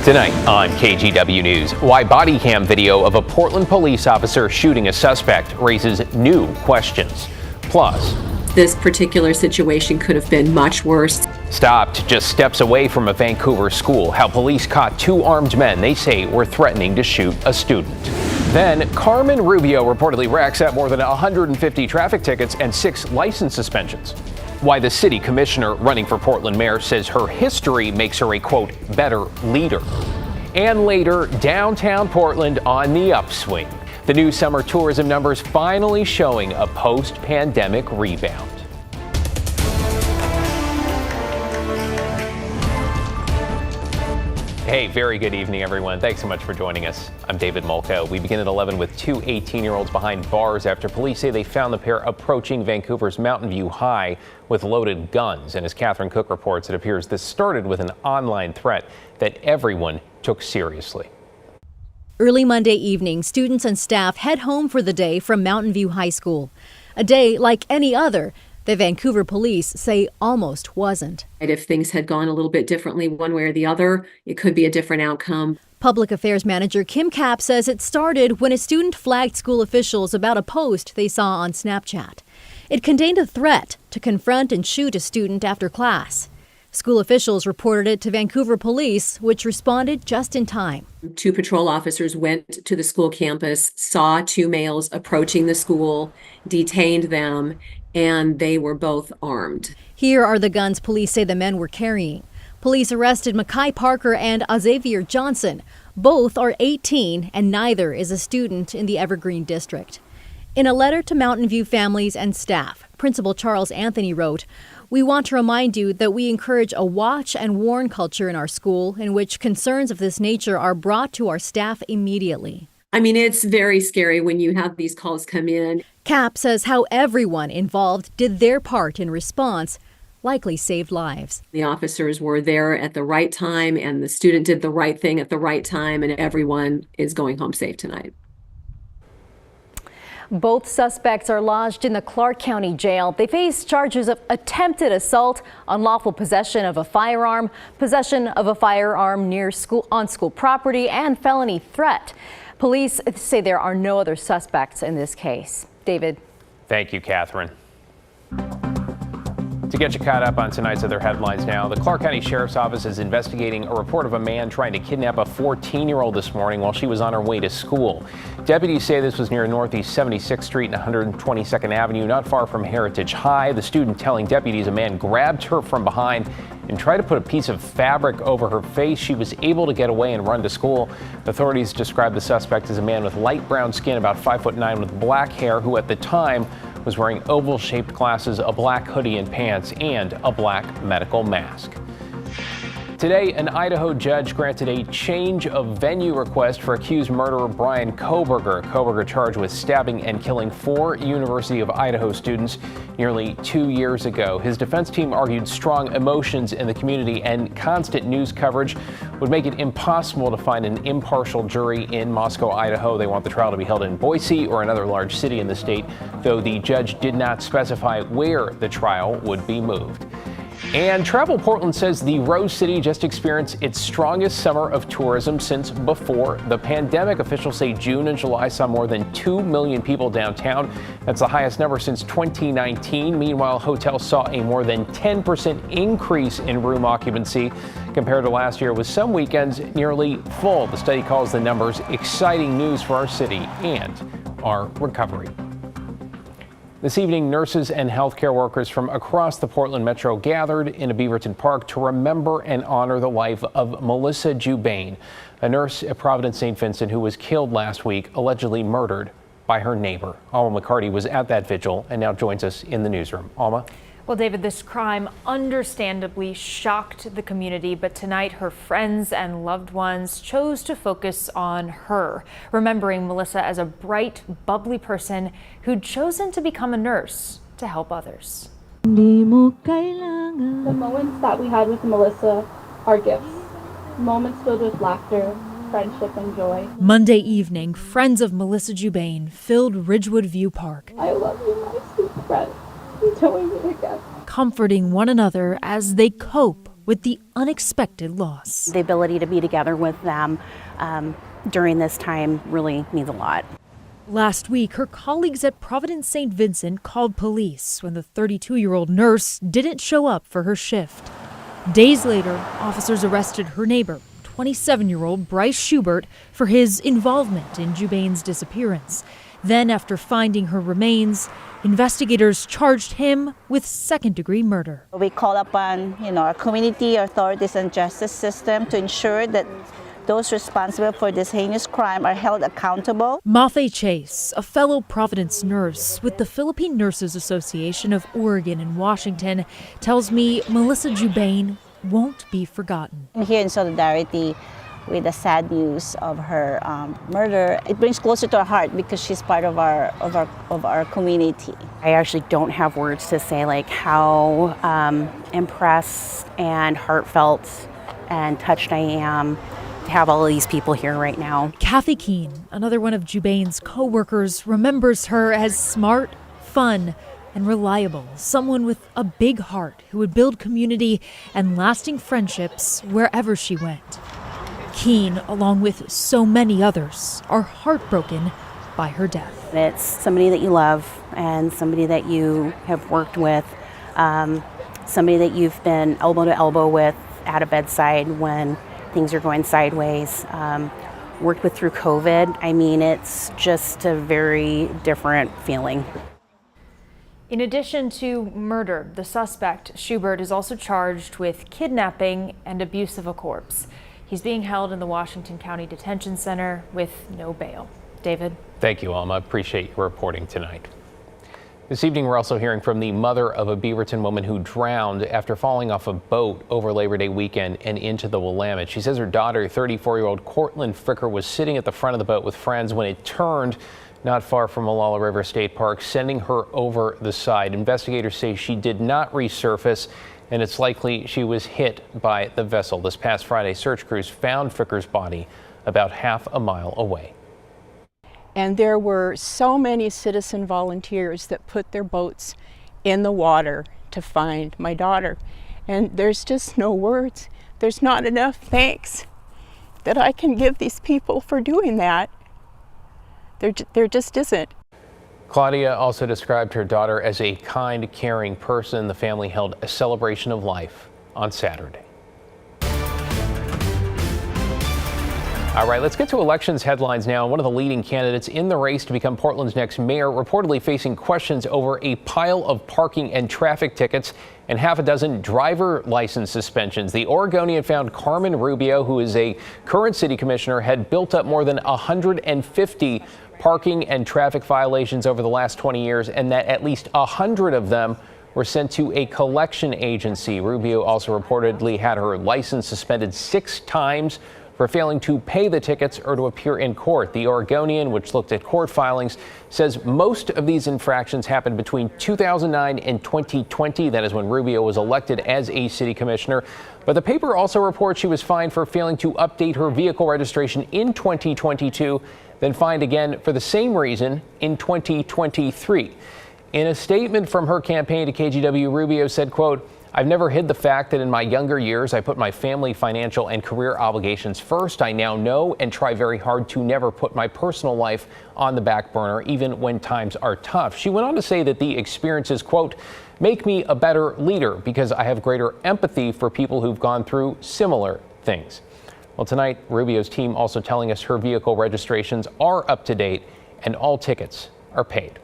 Tonight on KGW News, why body cam video of a Portland police officer shooting a suspect raises new questions. Plus, this particular situation could have been much worse. Stopped just steps away from a Vancouver school, how police caught two armed men they say were threatening to shoot a student. Then, Carmen Rubio reportedly racks up more than 150 traffic tickets and 6 license suspensions. Why the city commissioner running for Portland mayor says her history makes her a, quote, better leader. And later, downtown Portland on the upswing. The new summer tourism numbers finally showing a post-pandemic rebound. Hey, very good evening, everyone. Thanks so much for joining us. I'm David Molko. We begin at 11 with two 18-year-olds behind bars after police say they found the pair approaching Vancouver's Mountain View High with loaded guns. And as Catherine Cook reports, it appears this started with an online threat that everyone took seriously. Early Monday evening, students and staff head home for the day from Mountain View High School. A day like any other, the Vancouver police say almost wasn't. If things had gone a little bit differently one way or the other, it could be a different outcome. Public Affairs Manager Kim Kapp says it started when a student flagged school officials about a post they saw on Snapchat. It contained a threat to confront and shoot a student after class. School officials reported it to Vancouver police, which responded just in time. 2 patrol officers went to the school campus, saw 2 males approaching the school, detained them, and they were both armed. Here are the guns police say the men were carrying. Police arrested Mackay Parker and Xavier Johnson. Both are 18 and neither is a student in the Evergreen District. In a letter to Mountain View families and staff, Principal Charles Anthony wrote, "We want to remind you that we encourage a watch and warn culture in our school in which concerns of this nature are brought to our staff immediately." I mean, it's very scary when you have these calls come in. Kapp says how everyone involved did their part in response likely saved lives. The officers were there at the right time, and the student did the right thing at the right time, and everyone is going home safe tonight. Both suspects are lodged in the Clark County Jail. They face charges of attempted assault, unlawful possession of a firearm, possession of a firearm on school property, and felony threat. Police say there are no other suspects in this case. David. Thank you, Catherine. To get you caught up on tonight's other headlines now, the Clark County Sheriff's Office is investigating a report of a man trying to kidnap a 14-year-old this morning while she was on her way to school. Deputies say this was near Northeast 76th Street and 122nd Avenue, not far from Heritage High. The student telling deputies a man grabbed her from behind and tried to put a piece of fabric over her face. She was able to get away and run to school. Authorities described the suspect as a man with light brown skin, about 5'9", with black hair, who at the time was wearing oval-shaped glasses, a black hoodie and pants, and a black medical mask. Today, an Idaho judge granted a change of venue request for accused murderer Brian Koberger. Koberger charged with stabbing and killing 4 University of Idaho students nearly 2 years ago. His defense team argued strong emotions in the community and constant news coverage would make it impossible to find an impartial jury in Moscow, Idaho. They want the trial to be held in Boise or another large city in the state, though the judge did not specify where the trial would be moved. And Travel Portland says the Rose City just experienced its strongest summer of tourism since before the pandemic. Officials say June and July saw more than 2 million people downtown. That's the highest number since 2019. Meanwhile, hotels saw a more than 10% increase in room occupancy compared to last year, with some weekends nearly full. The study calls the numbers exciting news for our city and our recovery. This evening, nurses and healthcare workers from across the Portland Metro gathered in a Beaverton Park to remember and honor the life of Melissa Jubain, a nurse at Providence St. Vincent who was killed last week, allegedly murdered by her neighbor. Alma McCarty was at that vigil and now joins us in the newsroom. Alma? Well, David, this crime understandably shocked the community, but tonight her friends and loved ones chose to focus on her, remembering Melissa as a bright, bubbly person who'd chosen to become a nurse to help others. The moments that we had with Melissa are gifts, moments filled with laughter, friendship, and joy. Monday evening, friends of Melissa Jubain filled Ridgewood View Park. I love you, my sweet friend. Until we meet again. Comforting one another as they cope with the unexpected loss. The ability to be together with them during this time really means a lot. Last week, her colleagues at Providence St. Vincent called police when the 32-year-old nurse didn't show up for her shift. Days later, officers arrested her neighbor, 27-year-old Bryce Schubert, for his involvement in Jubain's disappearance. Then, after finding her remains, investigators charged him with second-degree murder. We call upon, our community authorities and justice system to ensure that those responsible for this heinous crime are held accountable. Mafe Chase, a fellow Providence nurse with the Philippine Nurses Association of Oregon and Washington, tells me Melissa Jubain won't be forgotten. I'm here in solidarity with the sad news of her murder. It brings closer to our heart because she's part of our community. I actually don't have words to say how impressed and heartfelt and touched I am to have all of these people here right now. Kathy Keene, another one of Jubain's co-workers, remembers her as smart, fun, and reliable, someone with a big heart who would build community and lasting friendships wherever she went. Keene, along with so many others, are heartbroken by her death. It's somebody that you love and somebody that you have worked with, somebody that you've been elbow to elbow with at a bedside when things are going sideways, worked with through COVID. I mean, it's just a very different feeling. In addition to murder, the suspect, Schubert, is also charged with kidnapping and abuse of a corpse. He's being held in the Washington County Detention Center with no bail. David? Thank you, Alma. Appreciate your reporting tonight. This evening, we're also hearing from the mother of a Beaverton woman who drowned after falling off a boat over Labor Day weekend and into the Willamette. She says her daughter, 34-year-old Cortland Fricker, was sitting at the front of the boat with friends when it turned not far from Molalla River State Park, sending her over the side. Investigators say she did not resurface, and it's likely she was hit by the vessel. This past Friday, search crews found Fricker's body about half a mile away. And there were so many citizen volunteers that put their boats in the water to find my daughter. And there's just no words. There's not enough thanks that I can give these people for doing that. There just isn't. Claudia also described her daughter as a kind, caring person. The family held a celebration of life on Saturday. All right, let's get to elections headlines now. One of the leading candidates in the race to become Portland's next mayor reportedly facing questions over a pile of parking and traffic tickets and half a dozen driver license suspensions. The Oregonian found Carmen Rubio, who is a current city commissioner, had built up more than 150 parking and traffic violations over the last 20 years, and that at least 100 of them were sent to a collection agency. Rubio also reportedly had her license suspended 6 times for failing to pay the tickets or to appear in court. The Oregonian, which looked at court filings, says most of these infractions happened between 2009 and 2020. That is when Rubio was elected as a city commissioner. But the paper also reports she was fined for failing to update her vehicle registration in 2022, then fined again for the same reason in 2023. In a statement from her campaign to KGW, Rubio said, quote, "I've never hid the fact that in my younger years, I put my family, financial, and career obligations first. I now know and try very hard to never put my personal life on the back burner, even when times are tough." She went on to say that the experiences, quote, "make me a better leader because I have greater empathy for people who've gone through similar things." Well, tonight, Rubio's team also telling us her vehicle registrations are up to date and all tickets are paid.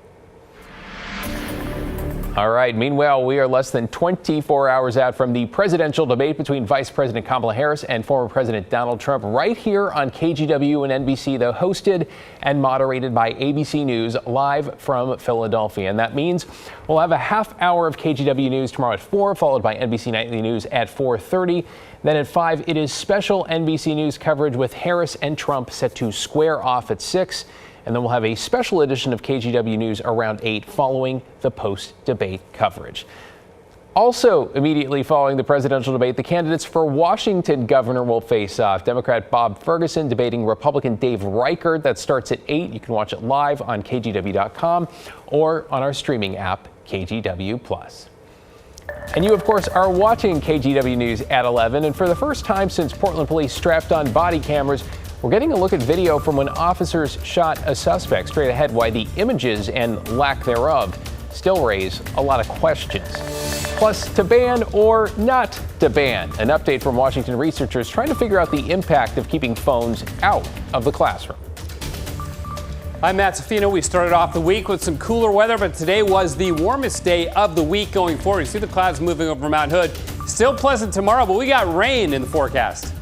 All right. Meanwhile, we are less than 24 hours out from the presidential debate between Vice President Kamala Harris and former President Donald Trump right here on KGW and NBC, though hosted and moderated by ABC News live from Philadelphia. And that means we'll have a half hour of KGW News tomorrow at 4, followed by NBC Nightly News at 4:30. Then at 5, it is special NBC News coverage with Harris and Trump set to square off at 6. And then we'll have a special edition of KGW News around 8 following the post-debate coverage. Also, immediately following the presidential debate, the candidates for Washington governor will face off. Democrat Bob Ferguson debating Republican Dave Reichert. That starts at 8. You can watch it live on KGW.com or on our streaming app, KGW+. And you, of course, are watching KGW News at 11. And for the first time since Portland police strapped on body cameras, we're getting a look at video from when officers shot a suspect. Straight ahead, why the images and lack thereof still raise a lot of questions. Plus, to ban or not to ban. An update from Washington researchers trying to figure out the impact of keeping phones out of the classroom. I'm Matt Safino. We started off the week with some cooler weather, but today was the warmest day of the week going forward. You see the clouds moving over Mount Hood. Still pleasant tomorrow, but we got rain in the forecast.